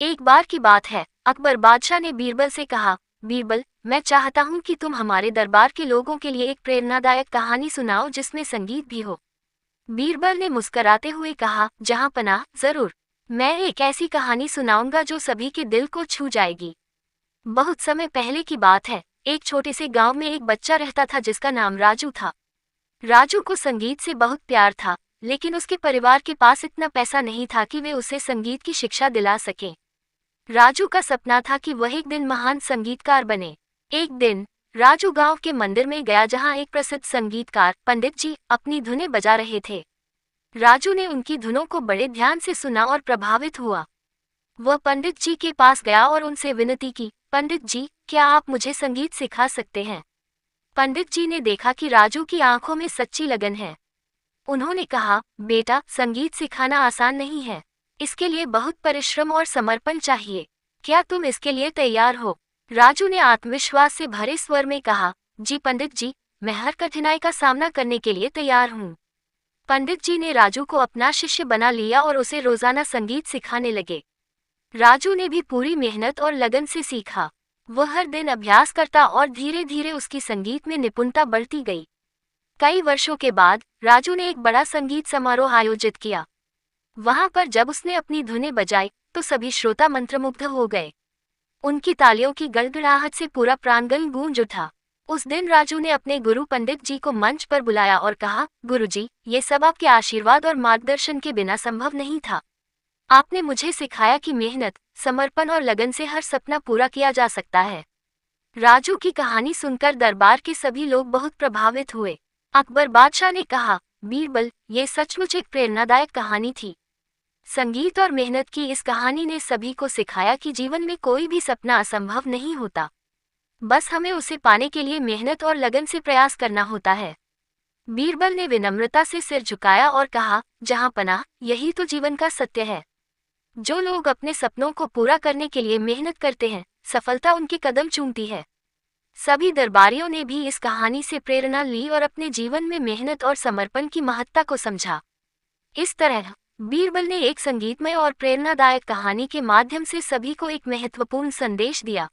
एक बार की बात है, अकबर बादशाह ने बीरबल से कहा, बीरबल, मैं चाहता हूँ कि तुम हमारे दरबार के लोगों के लिए एक प्रेरणादायक कहानी सुनाओ जिसमें संगीत भी हो। बीरबल ने मुस्कराते हुए कहा, जहाँ पनाह, जरूर। मैं एक ऐसी कहानी सुनाऊंगा जो सभी के दिल को छू जाएगी। बहुत समय पहले की बात है, एक छोटे से गांव में एक बच्चा रहता था जिसका नाम राजू था। राजू को संगीत से बहुत प्यार था, लेकिन उसके परिवार के पास इतना पैसा नहीं था कि वे उसे संगीत की शिक्षा दिला सकें। राजू का सपना था कि वह एक दिन महान संगीतकार बने। एक दिन राजू गांव के मंदिर में गया जहां एक प्रसिद्ध संगीतकार पंडित जी अपनी धुनें बजा रहे थे। राजू ने उनकी धुनों को बड़े ध्यान से सुना और प्रभावित हुआ। वह पंडित जी के पास गया और उनसे विनती की, पंडित जी, क्या आप मुझे संगीत सिखा सकते हैं? पंडित जी ने देखा कि राजू की आंखों में सच्ची लगन है। उन्होंने कहा, बेटा, संगीत सिखाना आसान नहीं है। इसके लिए बहुत परिश्रम और समर्पण चाहिए। क्या तुम इसके लिए तैयार हो? राजू ने आत्मविश्वास से भरे स्वर में कहा, जी पंडित जी, मैं हर कठिनाई का सामना करने के लिए तैयार हूँ। पंडित जी ने राजू को अपना शिष्य बना लिया और उसे रोजाना संगीत सिखाने लगे। राजू ने भी पूरी मेहनत और लगन से सीखा। वह हर दिन अभ्यास करता और धीरे धीरे उसकी संगीत में निपुणता बढ़ती गई। कई वर्षों के बाद राजू ने एक बड़ा संगीत समारोह आयोजित किया। वहां पर जब उसने अपनी धुनें बजाई तो सभी श्रोता मंत्रमुग्ध हो गए। उनकी तालियों की गड़गड़ाहट से पूरा प्रांगण गूंज उठा। उस दिन राजू ने अपने गुरु पंडित जी को मंच पर बुलाया और कहा, गुरुजी, ये सब आपके आशीर्वाद और मार्गदर्शन के बिना संभव नहीं था। आपने मुझे सिखाया कि मेहनत, समर्पण और लगन से हर सपना पूरा किया जा सकता है। राजू की कहानी सुनकर दरबार के सभी लोग बहुत प्रभावित हुए। अकबर बादशाह ने कहा, बीरबल, ये सचमुच एक प्रेरणादायक कहानी थी। संगीत और मेहनत की इस कहानी ने सभी को सिखाया कि जीवन में कोई भी सपना असंभव नहीं होता। बस हमें उसे पाने के लिए मेहनत और लगन से प्रयास करना होता है। बीरबल ने विनम्रता से सिर झुकाया और कहा, जहां पनाह, यही तो जीवन का सत्य है। जो लोग अपने सपनों को पूरा करने के लिए मेहनत करते हैं, सफलता उनके कदम चूमती है। सभी दरबारियों ने भी इस कहानी से प्रेरणा ली और अपने जीवन में मेहनत और समर्पण की महत्ता को समझा। इस तरह बीरबल ने एक संगीतमय और प्रेरणादायक कहानी के माध्यम से सभी को एक महत्वपूर्ण संदेश दिया।